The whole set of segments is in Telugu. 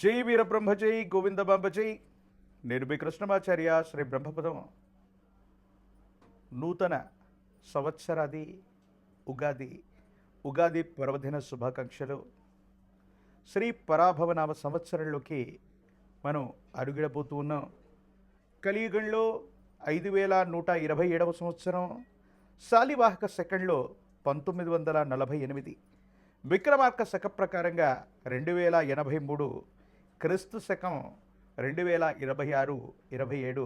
జై వీరబ్రహ్మ జై గోవిందబాంబ జై. నేను మీ కృష్ణమాచార్య. శ్రీ బ్రహ్మపదం నూతన సంవత్సరాది ఉగాది పర్వదిన శుభాకాంక్షలు. శ్రీ పరాభవనామ సంవత్సరంలోకి మనం అడుగిడబోతూ ఉన్నాం. కలియుగంలో 5127వ సంవత్సరం, శాలివాహక సెకండ్లో 1948, విక్రమార్క శక ప్రకారంగా 2083, క్రీస్తు శకం 2026-27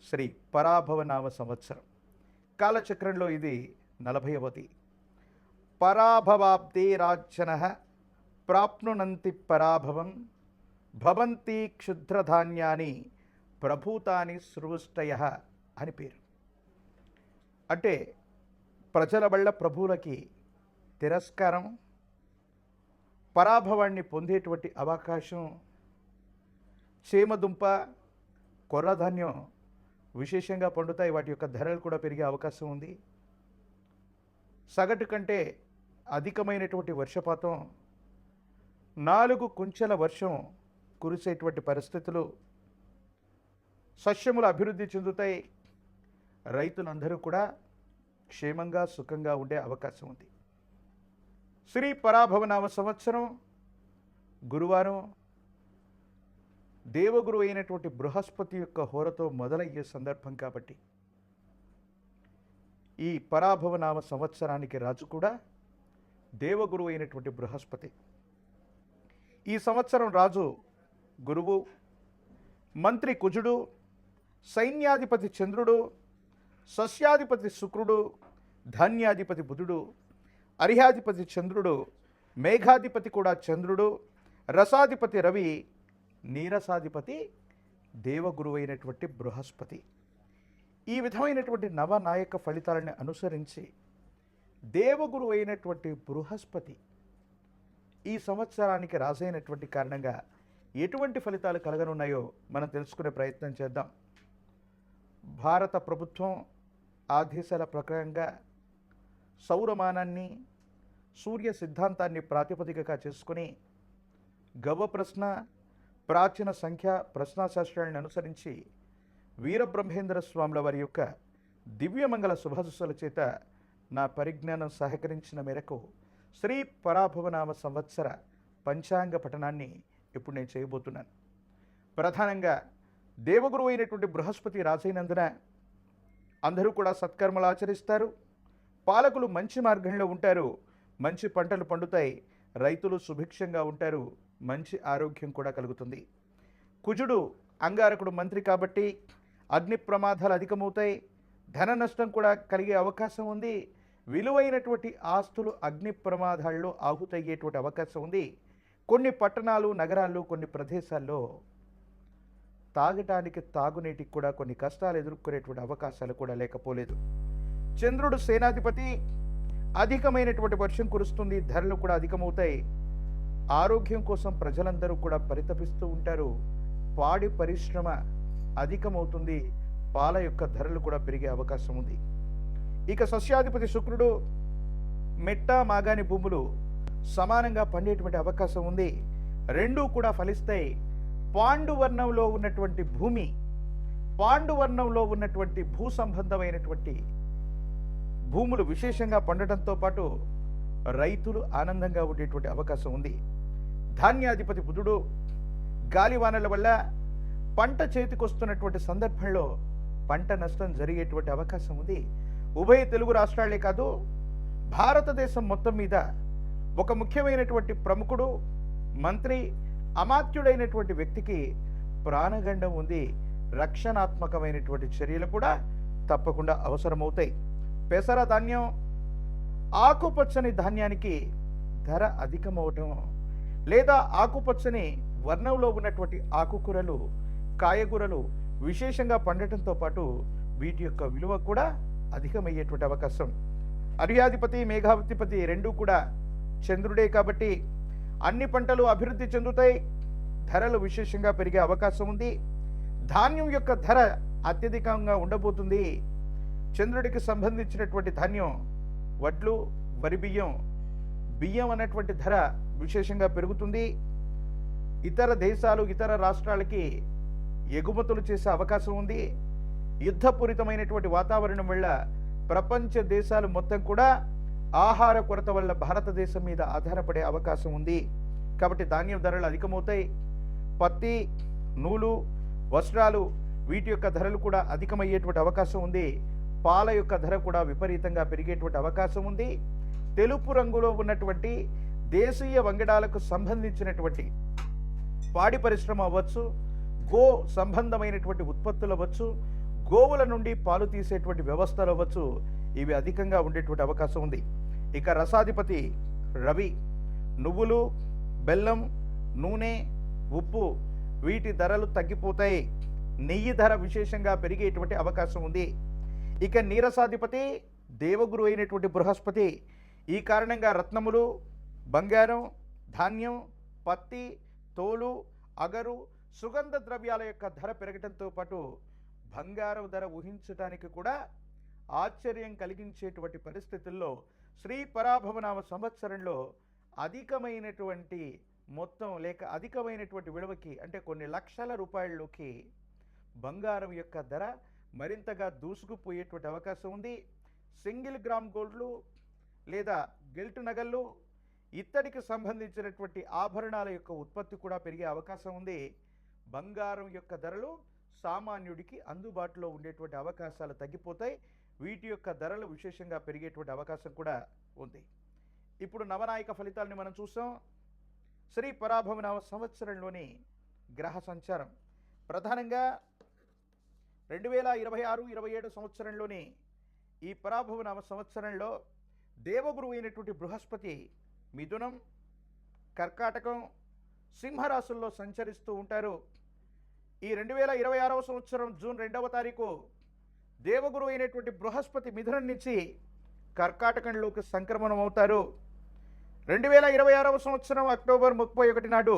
శ్రీ పరాభవనామ సంవత్సరం. కాలచక్రంలో ఇది 40వది. పరాభవాబ్దే రాజ్యన ప్రాప్నునంతి పరాభవం భవంతి క్షుద్రధాన్యాని ప్రభూతాని సృష్టయ అని పేరు. అంటే ప్రజల వల్ల ప్రభువులకి తిరస్కారం, పరాభవాన్ని పొందేటువంటి అవకాశం. చేమదుంప, కొర్రధాన్యం విశేషంగా పండుతాయి. వాటి యొక్క ధరలు కూడా పెరిగే అవకాశం ఉంది. సగటు కంటే అధికమైనటువంటి వర్షపాతం, 4 కుంచెల వర్షం కురిసేటువంటి పరిస్థితులు, సస్యములు అభివృద్ధి చెందుతాయి. రైతులందరూ కూడా క్షేమంగా సుఖంగా ఉండే అవకాశం ఉంది. శ్రీ పరాభవనామ సంవత్సరం గురువారం దేవగురు అయినటువంటి బృహస్పతి యొక్క హోరతో మొదలయ్యే సందర్భం కాబట్టి ఈ పరాభవనామ సంవత్సరానికి రాజు కూడా దేవగురు అయినటువంటి బృహస్పతి. ఈ సంవత్సరం రాజు గురువు, మంత్రి కుజుడు, సైన్యాధిపతి చంద్రుడు, సస్యాధిపతి శుక్రుడు, ధాన్యాధిపతి బుధుడు, అర్యాధిపతి చంద్రుడు, మేఘాధిపతి కూడా చంద్రుడు, రసాధిపతి రవి, నీరసాధిపతి దేవగురువు అయినటువంటి బృహస్పతి. ఈ విధమైనటువంటి నవనాయక ఫలితాలను అనుసరించి దేవగురు అయినటువంటి బృహస్పతి ఈ సంవత్సరానికి రాజైనటువంటి కారణంగా ఎటువంటి ఫలితాలు కలగనున్నాయో మనం తెలుసుకునే ప్రయత్నం చేద్దాం. భారత ప్రభుత్వం ఆదేశాల ప్రకారంగా సౌరమానాన్ని, సూర్య సిద్ధాంతాన్ని ప్రాతిపదికగా చేసుకుని గవ ప్రశ్న, ప్రాచీన సంఖ్య ప్రశ్నాశాస్త్రాలను అనుసరించి వీరబ్రహ్మేంద్ర స్వాముల వారి యొక్క దివ్యమంగళ శుభాశస్సుల చేత నా పరిజ్ఞానం సహకరించిన మేరకు శ్రీ పరాభవనామ సంవత్సర పంచాంగ పఠనాన్ని ఇప్పుడు నేను చేయబోతున్నాను. ప్రధానంగా దేవగురు అయినటువంటి బృహస్పతి రాజైనందున అందరూ కూడా సత్కర్మలు ఆచరిస్తారు. పాలకులు మంచి మార్గంలో ఉంటారు. మంచి పంటలు పండుతాయి. రైతులు సుభిక్షంగా ఉంటారు. మంచి ఆరోగ్యం కూడా కలుగుతుంది. కుజుడు అంగారకుడు మంత్రి కాబట్టి అగ్ని ప్రమాదాలు అధికమవుతాయి. ధన నష్టం కూడా కలిగే అవకాశం ఉంది. విలువైనటువంటి ఆస్తులు అగ్ని ప్రమాదాల్లో ఆహుతయ్యేటువంటి అవకాశం ఉంది. కొన్ని పట్టణాలు, నగరాల్లో, కొన్ని ప్రదేశాల్లో తాగటానికి, తాగునీటికి కూడా కొన్ని కష్టాలు ఎదుర్కొనేటువంటి అవకాశాలు కూడా లేకపోలేదు. చంద్రుడు సేనాధిపతి. అధికమైనటువంటి వర్షం కురుస్తుంది. ధరలు కూడా అధికమవుతాయి. ఆరోగ్యం కోసం ప్రజలందరూ కూడా పరితపిస్తూ ఉంటారు. పాడి పరిశ్రమ అధికమవుతుంది. పాల యొక్క ధరలు కూడా పెరిగే అవకాశం ఉంది. ఇక సస్యాధిపతి శుక్రుడు. మెట్ట, మాగాని భూములు సమానంగా పండేటువంటి అవకాశం ఉంది. రెండూ కూడా ఫలిస్తాయి. పాండువర్ణంలో ఉన్నటువంటి భూమి, పాండువర్ణంలో ఉన్నటువంటి భూ సంబంధమైనటువంటి భూములు విశేషంగా పండటంతో పాటు రైతులు ఆనందంగా ఉండేటువంటి అవకాశం ఉంది. ధాన్యాధిపతి బుధుడు. గాలివానల వల్ల పంట చేతికొస్తున్నటువంటి సందర్భంలో పంట నష్టం జరిగేటువంటి అవకాశం ఉంది. ఉభయ తెలుగు రాష్ట్రాలే కాదు, భారతదేశం మొత్తం మీద ఒక ముఖ్యమైనటువంటి ప్రముఖుడు, మంత్రి, అమాత్యుడైనటువంటి వ్యక్తికి ప్రాణగండం ఉంది. రక్షణాత్మకమైనటువంటి చర్యలు కూడా తప్పకుండా అవసరమవుతాయి. పెసర ధాన్యం, ఆకుపచ్చని ధాన్యానికి ధర అధికమవటం, లేదా ఆకుపచ్చని వర్ణంలో ఉన్నటువంటి ఆకుకూరలు, కాయగూరలు విశేషంగా పండటంతో పాటు వీటి యొక్క విలువ కూడా అధికమయ్యేటువంటి అవకాశం. అర్యాధిపతి, మేఘాధిపతి రెండూ కూడా చంద్రుడే కాబట్టి అన్ని పంటలు అభివృద్ధి చెందుతాయి. ధరలు విశేషంగా పెరిగే అవకాశం ఉంది. ధాన్యం యొక్క ధర అత్యధికంగా ఉండబోతుంది. చంద్రుడికి సంబంధించినటువంటి ధాన్యం వడ్లు, వరి బియ్యం, బియ్యం అన్నటువంటి ధర విశేషంగా పెరుగుతుంది. ఇతర దేశాలు, ఇతర రాష్ట్రాలకి ఎగుమతులు చేసే అవకాశం ఉంది. యుద్ధపూరితమైనటువంటి వాతావరణం వల్ల ప్రపంచ దేశాలు మొత్తం కూడా ఆహార కొరత వల్ల భారతదేశం మీద ఆధారపడే అవకాశం ఉంది. కాబట్టి ధాన్యం ధరలు అధికమవుతాయి. పత్తి, నూలు, వస్త్రాలు వీటి యొక్క ధరలు కూడా అధికమయ్యేటువంటి అవకాశం ఉంది. పాల యొక్క ధర కూడా విపరీతంగా పెరిగేటువంటి అవకాశం ఉంది. తెలుపు రంగులో ఉన్నటువంటి దేశీయ వంగడాలకు సంబంధించినటువంటి పాడి పరిశ్రమ అవ్వచ్చు, గో సంబంధమైనటువంటి ఉత్పత్తులు అవ్వచ్చు, గోవుల నుండి పాలు తీసేటువంటి వ్యవస్థలు అవ్వచ్చు, ఇవి అధికంగా ఉండేటువంటి అవకాశం ఉంది. ఇక రసాధిపతి రవి నువ్వులు, బెల్లం, నూనె, ఉప్పు వీటి ధరలు తగ్గిపోతాయి. నెయ్యి ధర విశేషంగా పెరిగేటువంటి అవకాశం ఉంది. ఇక నీరసాధిపతి దేవగురు అయినటువంటి బృహస్పతి. ఈ కారణంగా రత్నములు, బంగారం, ధాన్యం, పత్తి, తోలు, అగరు, సుగంధ ద్రవ్యాల యొక్క ధర పెరగడంతో పాటు బంగారం ధర ఊహించడానికి కూడా ఆశ్చర్యం కలిగించేటువంటి పరిస్థితుల్లో శ్రీ పరాభవనామ సంవత్సరంలో అధికమైనటువంటి మొత్తం లేక అధికమైనటువంటి విలువకి, అంటే కొన్ని లక్షల రూపాయల్లోకి బంగారం యొక్క ధర మరింతగా దూసుకుపోయేటువంటి అవకాశం ఉంది. సింగిల్ గ్రామ్ గోల్డ్లు లేదా గిల్ట్ నగళ్ళు, ఇత్తడికి సంబంధించినటువంటి ఆభరణాల యొక్క ఉత్పత్తి కూడా పెరిగే అవకాశం ఉంది. బంగారం యొక్క ధరలు సామాన్యుడికి అందుబాటులో ఉండేటువంటి అవకాశాలు తగ్గిపోతాయి. వీటి యొక్క ధరలు విశేషంగా పెరిగేటువంటి అవకాశం కూడా ఉంది. ఇప్పుడు నవనాయక ఫలితాలని మనం చూసాం. శ్రీ పరాభవనామ సంవత్సరంలోని గ్రహ సంచారం ప్రధానంగా 2026-27 సంవత్సరంలోని ఈ పరాభవనామ సంవత్సరంలో దేవగురు అయినటువంటి బృహస్పతి మిథునం, కర్కాటకం, సింహరాశుల్లో సంచరిస్తూ ఉంటారు. ఈ 2026వ సంవత్సరం జూన్ 2వ తారీఖు దేవగురు అయినటువంటి బృహస్పతి మిథునం నుంచి కర్కాటకంలోకి సంక్రమణం అవుతారు. 2026వ సంవత్సరం అక్టోబర్ 31 నాడు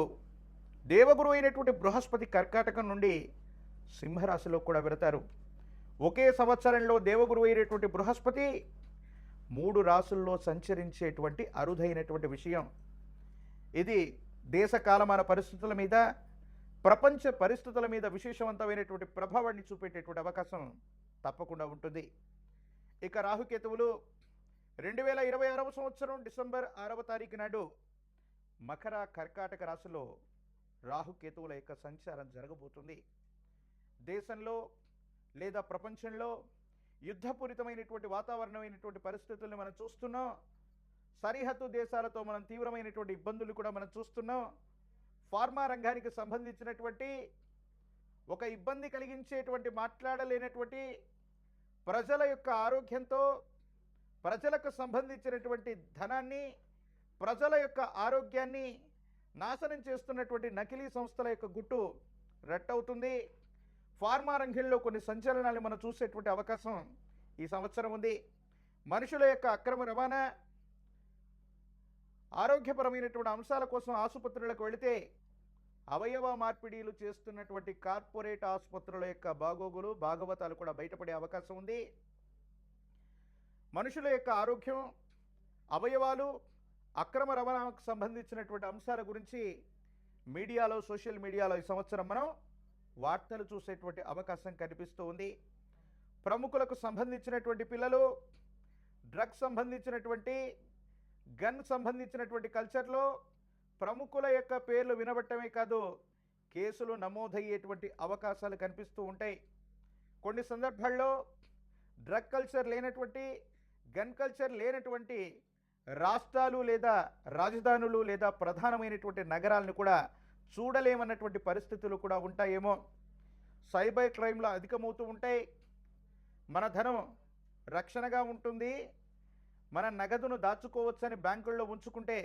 దేవగురు అయినటువంటి బృహస్పతి కర్కాటకం నుండి సింహరాశిలో కూడా వెళతారు. ఒకే సంవత్సరంలో దేవగురు అయినటువంటి బృహస్పతి 3 రాశుల్లో సంచరించేటువంటి అరుదైనటువంటి విషయం. ఇది దేశ కాలమాన పరిస్థితుల మీద, ప్రపంచ పరిస్థితుల మీద విశేషవంతమైనటువంటి ప్రభావాన్ని చూపేటటువంటి అవకాశం తప్పకుండా ఉంటుంది. ఇక రాహుకేతువులు 2026వ సంవత్సరం డిసెంబర్ 6వ తారీఖు నాడు మకర, కర్కాటక రాశిలో రాహుకేతువుల యొక్క సంచారం జరగబోతుంది. దేశంలో లేదా ప్రపంచంలో యుద్ధపూరితమైనటువంటి వాతావరణమైనటువంటి పరిస్థితులను మనం చూస్తున్నాం. సరిహద్దు దేశాలతో మనం తీవ్రమైనటువంటి ఇబ్బందులు కూడా మనం చూస్తున్నాం. ఫార్మా రంగానికి సంబంధించినటువంటి ఒక ఇబ్బంది కలిగించేటువంటి, మాట్లాడలేనటువంటి, ప్రజల యొక్క ఆరోగ్యంతో, ప్రజలకు సంబంధించినటువంటి ధనాన్ని, ప్రజల యొక్క ఆరోగ్యాన్ని నాశనం చేస్తున్నటువంటి నకిలీ సంస్థల యొక్క గుట్టు రట్టవుతుంది. ఫార్మా రంగంలో కొన్ని సంచలనాలు మనం చూసేటువంటి అవకాశం ఈ సంవత్సరం ఉంది. మనుషుల యొక్క అక్రమ రవాణా, ఆరోగ్యపరమైనటువంటి అంశాల కోసం ఆసుపత్రులకు వెళితే అవయవ మార్పిడీలు చేస్తున్నటువంటి కార్పొరేట్ ఆసుపత్రుల యొక్క బాగోగులు, భాగవతాలు కూడా బయటపడే అవకాశం ఉంది. మనుషుల యొక్క ఆరోగ్యం, అవయవాలు, అక్రమ రవాణాకు సంబంధించినటువంటి అంశాల గురించి మీడియాలో, సోషల్ మీడియాలో ఈ సంవత్సరం మనం వార్తలు చూసేటువంటి అవకాశం కనిపిస్తూ ఉంది. ప్రముఖులకు సంబంధించినటువంటి పిల్లలు, డ్రగ్స్ సంబంధించినటువంటి, గన్ సంబంధించినటువంటి కల్చర్లో ప్రముఖుల యొక్క పేర్లు వినబట్టమే కాదు, కేసులు నమోదయ్యేటువంటి అవకాశాలు కనిపిస్తూ ఉంటాయి. కొన్ని సందర్భాల్లో డ్రగ్ కల్చర్ లేనటువంటి, గన్ కల్చర్ లేనటువంటి రాష్ట్రాలు లేదా రాజధానులు లేదా ప్రధానమైనటువంటి నగరాలను కూడా చూడలేమన్నటువంటి పరిస్థితులు కూడా ఉంటాయేమో. సైబర్ క్రైమ్లు అధికమవుతూ ఉంటాయి. మన ధనం రక్షణగా ఉంటుంది, మన నగదును దాచుకోవచ్చని బ్యాంకుల్లో ఉంచుకుంటే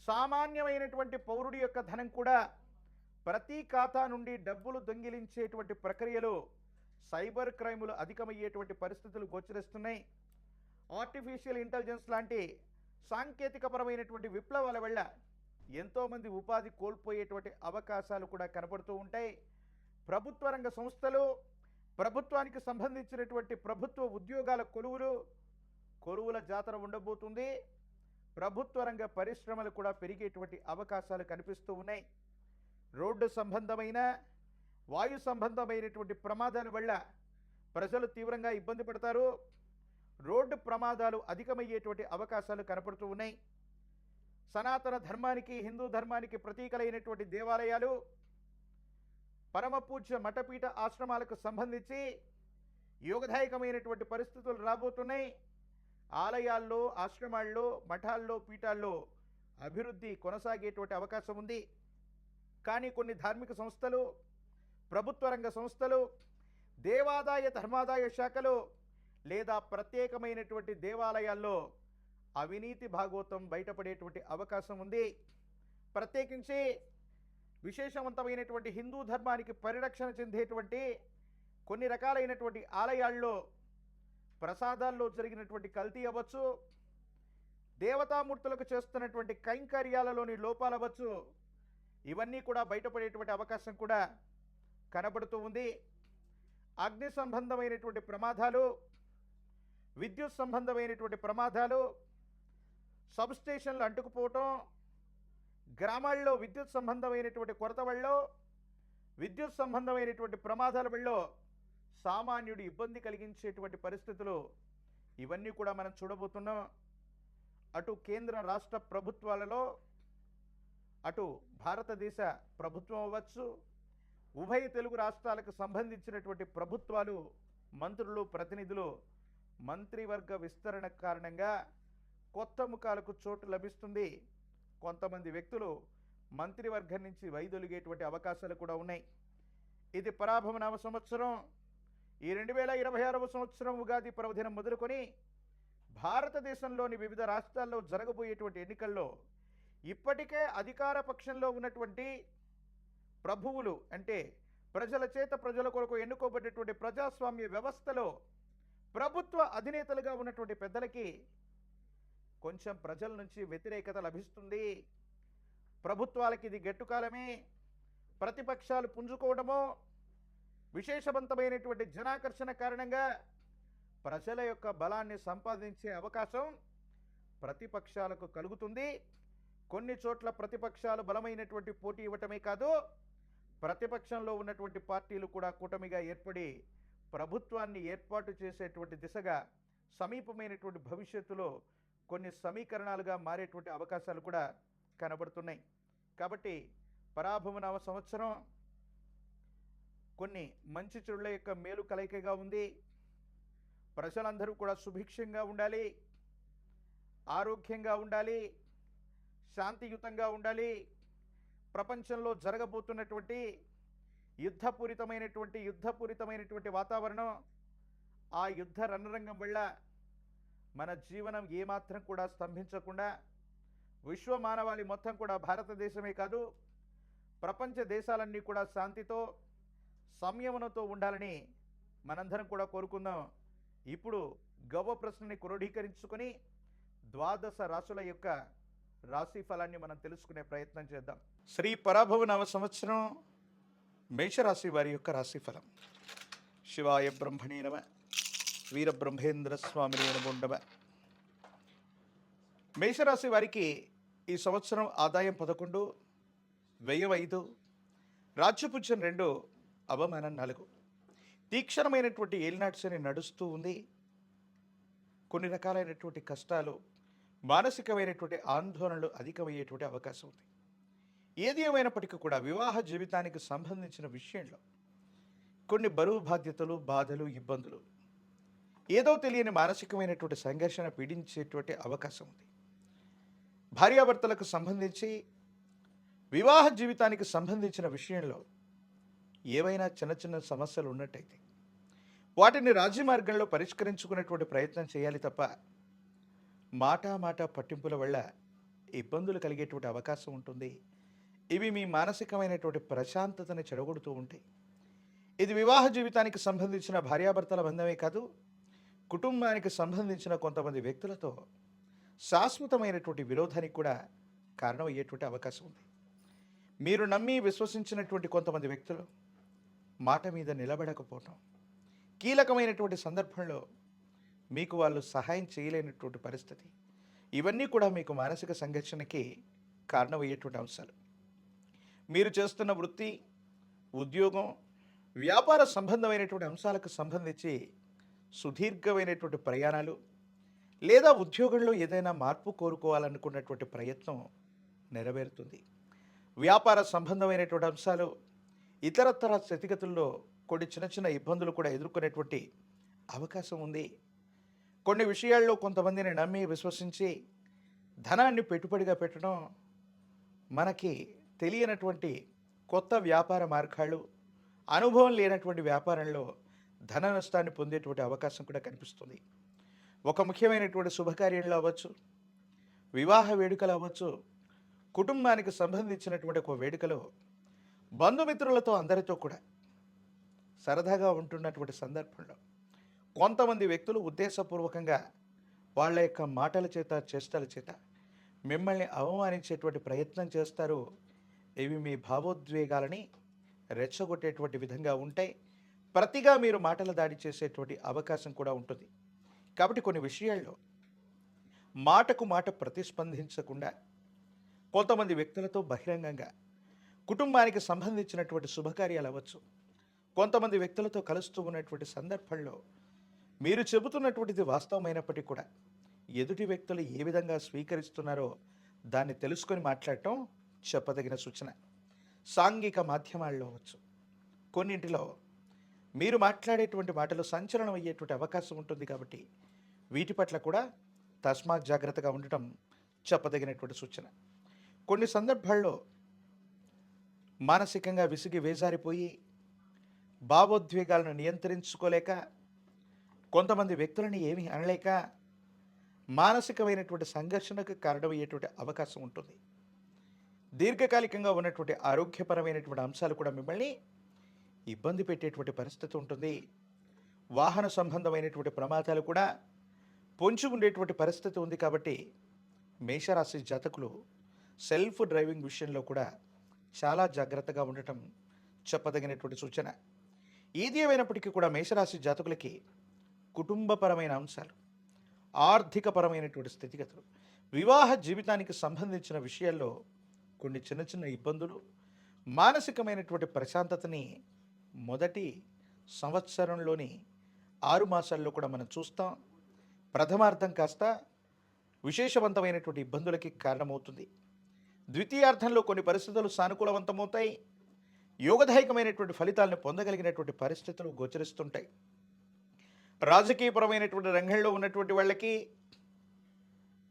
సామాన్యమైనటువంటి పౌరుడి యొక్క ధనం కూడా ప్రతి ఖాతా నుండి డబ్బులు దొంగిలించేటువంటి ప్రక్రియలు, సైబర్ క్రైములు అధికమయ్యేటువంటి పరిస్థితులు గోచరిస్తున్నాయి. ఆర్టిఫిషియల్ ఇంటెలిజెన్స్ లాంటి సాంకేతికపరమైనటువంటి విప్లవాల వల్ల ఎంతోమంది ఉపాధి కోల్పోయేటువంటి అవకాశాలు కూడా కనపడుతూ ఉంటాయి. ప్రభుత్వ రంగ సంస్థలు, ప్రభుత్వానికి సంబంధించినటువంటి ప్రభుత్వ ఉద్యోగాల కొలువుల జాతర ఉండబోతుంది. ప్రభుత్వ రంగ పరిశ్రమలు కూడా పెరిగేటువంటి అవకాశాలు కనిపిస్తూ ఉన్నాయి. రోడ్డు సంబంధమైన వాయు సంబంధమైనటువంటి ప్రమాదాల వల్ల ప్రజలు తీవ్రంగా ఇబ్బంది పడతారు. రోడ్డు ప్రమాదాలు అధికమయ్యేటువంటి అవకాశాలు కనపడుతూ ఉన్నాయి. సనాతన ధర్మానికి, హిందూ ధర్మానికి ప్రతీకలైనటువంటి దేవాలయాలు, పరమ పూజ్య మఠపీఠ ఆశ్రమాలకు సంబంధించి యోగదాయకమైనటువంటి పరిస్థితులు రాబోతున్నాయి. ఆలయాల్లో, ఆశ్రమాల్లో, మఠాల్లో, పీఠాల్లో అభివృద్ధి కొనసాగేటువంటి అవకాశం ఉంది. కానీ కొన్ని ధార్మిక సంస్థలు, ప్రభుత్వ రంగ సంస్థలు, దేవాదాయ ధర్మాదాయ శాఖలు లేదా ప్రత్యేకమైనటువంటి దేవాలయాల్లో అవినీతి భాగోతం బయటపడేటువంటి అవకాశం ఉంది. ప్రత్యేకించి విశేషవంతమైనటువంటి హిందూ ధర్మానికి పరిరక్షణ చెందేటువంటి కొన్ని రకాలైనటువంటి ఆలయాల్లో ప్రసాదాల్లో జరిగినటువంటి కల్తీ అవ్వచ్చు, దేవతామూర్తులకు చేస్తున్నటువంటి కైంకర్యాలలోని లోపాలు అవ్వచ్చు, ఇవన్నీ కూడా బయటపడేటువంటి అవకాశం కూడా కనబడుతూ ఉంది. అగ్ని సంబంధమైనటువంటి ప్రమాదాలు, విద్యుత్ సంబంధమైనటువంటి ప్రమాదాలు, సబ్స్టేషన్లు అంటుకుపోవటం, గ్రామాల్లో విద్యుత్ సంబంధమైనటువంటి కొరత వల్ల, విద్యుత్ సంబంధమైనటువంటి ప్రమాదాల వల్ల సామాన్యుడు ఇబ్బంది కలిగించేటువంటి పరిస్థితులు ఇవన్నీ కూడా మనం చూడబోతున్నాం. అటు కేంద్ర రాష్ట్ర ప్రభుత్వాలలో, అటు భారతదేశ ప్రభుత్వం అవ్వచ్చు, ఉభయ తెలుగు రాష్ట్రాలకు సంబంధించినటువంటి ప్రభుత్వాలు, మంత్రులు, ప్రతినిధులు మంత్రివర్గ విస్తరణ కారణంగా కొత్త ముఖాలకు చోటు లభిస్తుంది. కొంతమంది వ్యక్తులు మంత్రివర్గం నుంచి వైదొలిగేటువంటి అవకాశాలు కూడా ఉన్నాయి. ఇది పరాభవనామ సంవత్సరం. ఈ 2026వ సంవత్సరం ఉగాది పర్వదినం మొదలుకొని భారతదేశంలోని వివిధ రాష్ట్రాల్లో జరగబోయేటువంటి ఎన్నికల్లో ఇప్పటికే అధికార పక్షంలో ఉన్నటువంటి ప్రభువులు, అంటే ప్రజల చేత ప్రజల కొరకు ఎన్నుకోబడ్డటువంటి ప్రజాస్వామ్య వ్యవస్థలో ప్రభుత్వ అధినేతలుగా ఉన్నటువంటి పెద్దలకి కొంచెం ప్రజల నుంచి వ్యతిరేకత లభిస్తుంది. ప్రభుత్వాలకి ఇది గట్టుకాలమే. ప్రతిపక్షాలు పుంజుకోవడమో, విశేషవంతమైనటువంటి జనాకర్షణ కారణంగా ప్రజల యొక్క బలాన్ని సంపాదించే అవకాశం ప్రతిపక్షాలకు కలుగుతుంది. కొన్ని చోట్ల ప్రతిపక్షాలు బలమైనటువంటి పోటీ ఇవ్వటమే కాదు, ప్రతిపక్షంలో ఉన్నటువంటి పార్టీలు కూడా కూటమిగా ఏర్పడి ప్రభుత్వాన్ని ఏర్పాటు చేసేటువంటి దిశగా సమీపమైనటువంటి భవిష్యత్తులో కొన్ని సమీకరణాలుగా మారేటువంటి అవకాశాలు కూడా కనబడుతున్నాయి. కాబట్టి పరాభవనామ సంవత్సరం కొన్ని మంచి చెడుల యొక్క మేలు కలయికగా ఉంది. ప్రజలందరూ కూడా సుభిక్షంగా ఉండాలి, ఆరోగ్యంగా ఉండాలి, శాంతియుతంగా ఉండాలి. ప్రపంచంలో జరగబోతున్నటువంటి యుద్ధపూరితమైనటువంటి వాతావరణం, ఆ యుద్ధ రణరంగం వల్ల మన జీవనం ఏమాత్రం కూడా స్తంభించకుండా విశ్వ మానవాళి మొత్తం కూడా, భారతదేశమే కాదు ప్రపంచ దేశాలన్నీ కూడా శాంతితో, సంయమనంతో ఉండాలని మనందరం కూడా కోరుకుందాం. ఇప్పుడు గవ్వ ప్రశ్నని క్రోడీకరించుకొని ద్వాదశ రాశుల యొక్క రాశి ఫలాన్ని మనం తెలుసుకునే ప్రయత్నం చేద్దాం. శ్రీ పరాభవనామ సంవత్సరం మేషరాశి వారి యొక్క రాశి ఫలం. శివాయ బ్రహ్మణే నమ, వీరబ్రహ్మేంద్ర స్వామినే నమో నమః. మేషరాశి వారికి ఈ సంవత్సరం ఆదాయం 11, వ్యయం 5, రాజ్యపుజ్యం 2, అవమానం 4. తీక్షణమైనటువంటి ఏలినాటి శని నడుస్తూ ఉంది. కొన్ని రకాలైనటువంటి కష్టాలు, మానసికమైనటువంటి ఆందోళనలు అధికమయ్యేటువంటి అవకాశం ఉంది. ఏది ఏమైనప్పటికీ కూడా వివాహ జీవితానికి సంబంధించిన విషయంలో కొన్ని బరువు బాధ్యతలు, బాధలు, ఇబ్బందులు, ఏదో తెలియని మానసికమైనటువంటి సంఘర్షణ పీడించేటువంటి అవకాశం ఉంది. భార్యాభర్తలకు సంబంధించి వివాహ జీవితానికి సంబంధించిన విషయంలో ఏవైనా చిన్న చిన్న సమస్యలు ఉన్నట్టయితే వాటిని రాజీ మార్గంలో పరిష్కరించుకునేటువంటి ప్రయత్నం చేయాలి తప్ప మాట పట్టింపుల వల్ల ఇబ్బందులు కలిగేటువంటి అవకాశం ఉంటుంది. ఇవి మీ మానసికమైనటువంటి ప్రశాంతతని చెడగొడుతూ ఉంటాయి. ఇది వివాహ జీవితానికి సంబంధించిన భార్యాభర్తల బంధమే కాదు, కుటుంబానికి సంబంధించిన కొంతమంది వ్యక్తులతో శాశ్వతమైనటువంటి విరోధానికి కూడా కారణమయ్యేటువంటి అవకాశం ఉంది. మీరు నమ్మి విశ్వసించినటువంటి కొంతమంది వ్యక్తులు మాట మీద నిలబడకపోవటం, కీలకమైనటువంటి సందర్భంలో మీకు వాళ్ళు సహాయం చేయలేనటువంటి పరిస్థితి, ఇవన్నీ కూడా మీకు మానసిక సంఘర్షణకి కారణమయ్యేటువంటి అంశాలు. మీరు చేస్తున్న వృత్తి, ఉద్యోగం, వ్యాపార సంబంధమైనటువంటి అంశాలకు సంబంధించి సుదీర్ఘమైనటువంటి ప్రయాణాలు, లేదా ఉద్యోగంలో ఏదైనా మార్పు కోరుకోవాలనుకున్నటువంటి ప్రయత్నం నెరవేరుతుంది. వ్యాపార సంబంధమైనటువంటి అంశాలు, ఇతరత్ర స్థితిగతుల్లో కొన్ని చిన్న చిన్న ఇబ్బందులు కూడా ఎదుర్కొనేటువంటి అవకాశం ఉంది. కొన్ని విషయాల్లో కొంతమందిని నమ్మి విశ్వసించి ధనాన్ని పెట్టుబడిగా పెట్టడం, మనకి తెలియనటువంటి కొత్త వ్యాపార మార్గాలు, అనుభవం లేనటువంటి వ్యాపారంలో ధన నష్టాన్ని పొందేటువంటి అవకాశం కూడా కనిపిస్తుంది. ఒక ముఖ్యమైనటువంటి శుభకార్యంలో అవ్వచ్చు, వివాహ వేడుకలు అవ్వచ్చు, కుటుంబానికి సంబంధించినటువంటి ఒక వేడుకలో బంధుమిత్రులతో అందరితో కూడా సరదాగా ఉంటున్నటువంటి సందర్భంలో కొంతమంది వ్యక్తులు ఉద్దేశపూర్వకంగా వాళ్ళ యొక్క మాటల చేత, చేష్టల చేత మిమ్మల్ని అవమానించేటువంటి ప్రయత్నం చేస్తారు. ఇవి మీ భావోద్వేగాలని రెచ్చగొట్టేటువంటి విధంగా ఉంటాయి. ప్రతిగా మీరు మాటల దాడి చేసేటువంటి అవకాశం కూడా ఉంటుంది. కాబట్టి కొన్ని విషయాల్లో మాటకు మాట ప్రతిస్పందించకుండా కొంతమంది వ్యక్తులతో బహిరంగంగా కుటుంబానికి సంబంధించినటువంటి శుభకార్యాలు అవ్వచ్చు, కొంతమంది వ్యక్తులతో కలుస్తూ ఉన్నటువంటి సందర్భంలో మీరు చెబుతున్నటువంటిది వాస్తవమైనప్పటికీ కూడా ఎదుటి వ్యక్తులు ఏ విధంగా స్వీకరిస్తున్నారో దాన్ని తెలుసుకొని మాట్లాడటం చెప్పదగిన సూచన. సాంఘిక మాధ్యమాల్లో అవ్వచ్చు, కొన్నింటిలో మీరు మాట్లాడేటువంటి మాటలు సంచలనం అయ్యేటువంటి అవకాశం ఉంటుంది. కాబట్టి వీటి పట్ల కూడా తస్మాత్ జాగ్రత్తగా ఉండటం చెప్పదగినటువంటి సూచన. కొన్ని సందర్భాల్లో మానసికంగా విసిగి వేజారిపోయి భావోద్వేగాలను నియంత్రించుకోలేక, కొంతమంది వ్యక్తులని ఏమీ అనలేక మానసికమైనటువంటి సంఘర్షణకు కారణమయ్యేటువంటి అవకాశం ఉంటుంది. దీర్ఘకాలికంగా ఉన్నటువంటి ఆరోగ్యపరమైనటువంటి అంశాలు కూడా మిమ్మల్ని ఇబ్బంది పెట్టేటువంటి పరిస్థితి ఉంటుంది. వాహన సంబంధమైనటువంటి ప్రమాదాలు కూడా పొంచి ఉండేటువంటి పరిస్థితి ఉంది. కాబట్టి మేషరాశి జాతకులు సెల్ఫ్ డ్రైవింగ్ విషయంలో కూడా చాలా జాగ్రత్తగా ఉండటం చెప్పదగినటువంటి సూచన. ఏది ఏమైనప్పటికీ కూడా మేషరాశి జాతకులకి కుటుంబపరమైన అంశాలు, ఆర్థికపరమైనటువంటి స్థితిగతులు, వివాహ జీవితానికి సంబంధించిన విషయాల్లో కొన్ని చిన్న చిన్న ఇబ్బందులు, మానసికమైనటువంటి ప్రశాంతతని మొదటి సంవత్సరంలోని 6 మాసాల్లో కూడా మనం చూస్తాం. ప్రథమార్థం కాస్త విశేషవంతమైనటువంటి ఇబ్బందులకి కారణమవుతుంది. ద్వితీయార్థంలో కొన్ని పరిస్థితులు సానుకూలవంతమవుతాయి. యోగదాయకమైనటువంటి ఫలితాలను పొందగలిగినటువంటి పరిస్థితులు గోచరిస్తుంటాయి. రాజకీయపరమైనటువంటి రంగంలో ఉన్నటువంటి వాళ్ళకి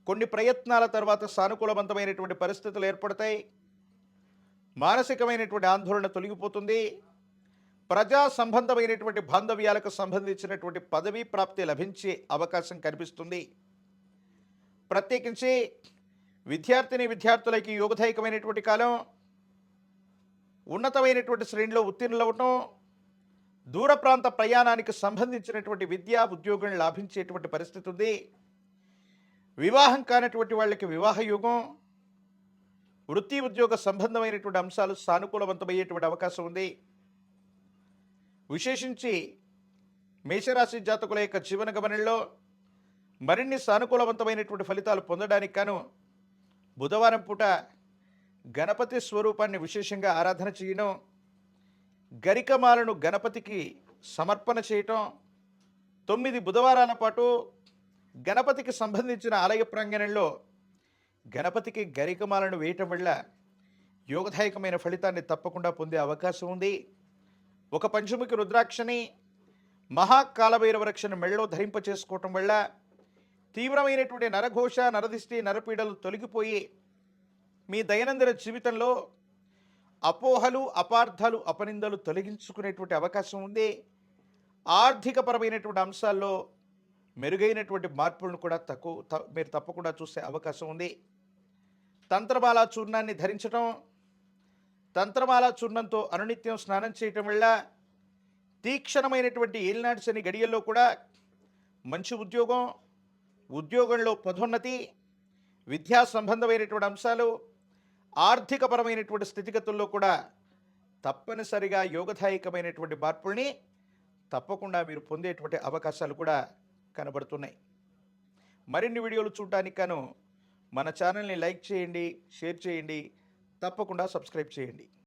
కొన్ని ప్రయత్నాల తర్వాత సానుకూలవంతమైనటువంటి పరిస్థితులు ఏర్పడతాయి. మానసికమైనటువంటి ఆందోళన తొలగిపోతుంది. ప్రజా సంబంధమైనటువంటి బాంధవ్యాలకు సంబంధించినటువంటి పదవీ ప్రాప్తి లభించే అవకాశం కనిపిస్తుంది. ప్రత్యేకించి విద్యార్థులకి యోగదాయకమైనటువంటి కాలం, ఉన్నతమైనటువంటి శ్రేణిలో ఉత్తీర్ణులవటం, దూర ప్రాంత ప్రయాణానికి సంబంధించినటువంటి విద్యా ఉద్యోగం లాభించేటువంటి పరిస్థితి ఉంది. వివాహం కానటువంటి వాళ్ళకి వివాహ యోగం, వృత్తి ఉద్యోగ సంబంధమైనటువంటి అంశాలు సానుకూలవంతమయ్యేటువంటి అవకాశం ఉంది. విశేషించి మేషరాశి జాతకుల యొక్క జీవన గమనంలో మరిన్ని సానుకూలవంతమైనటువంటి ఫలితాలు పొందడానికి గాను బుధవారం పూట గణపతి స్వరూపాన్ని విశేషంగా ఆరాధన చేయడం, గరికమాలను గణపతికి సమర్పణ చేయటం, 9 బుధవారాల పాటు గణపతికి సంబంధించిన ఆలయ ప్రాంగణంలో గణపతికి గరికమాలను వేయటం వల్ల యోగదాయకమైన ఫలితాన్ని తప్పకుండా పొందే అవకాశం ఉంది. ఒక పంచముఖి రుద్రాక్షని, మహాకాలభైరవ రక్షను మెళ్ళలో ధరింప చేసుకోవటం వల్ల తీవ్రమైనటువంటి నరఘోష, నరదిష్టి, నరపీడలు తొలగిపోయి మీ దైనందిన జీవితంలో అపోహలు, అపార్థాలు, అపనిందలు తొలగించుకునేటువంటి అవకాశం ఉంది. ఆర్థికపరమైనటువంటి అంశాల్లో మెరుగైనటువంటి మార్పులను కూడా మీరు తప్పకుండా చూసే అవకాశం ఉంది. తంత్రమాల చూర్ణాన్ని ధరించడం, తంత్రమాల చూర్ణంతో అనునిత్యం స్నానం చేయటం వల్ల తీక్షణమైనటువంటి ఏలినాటి శని గడియల్లో కూడా మంచి ఉద్యోగం, ఉద్యోగంలో పదోన్నతి, విద్యా సంబంధమైనటువంటి అంశాలు, ఆర్థికపరమైనటువంటి స్థితిగతుల్లో కూడా తప్పనిసరిగా యోగదాయకమైనటువంటి మార్పుల్ని తప్పకుండా మీరు పొందేటువంటి అవకాశాలు కూడా కనబడుతున్నాయి. మరిన్ని వీడియోలు చూడటానికి గాను మన ఛానల్ని లైక్ చేయండి, షేర్ చేయండి, తప్పకుండా సబ్స్క్రైబ్ చేయండి.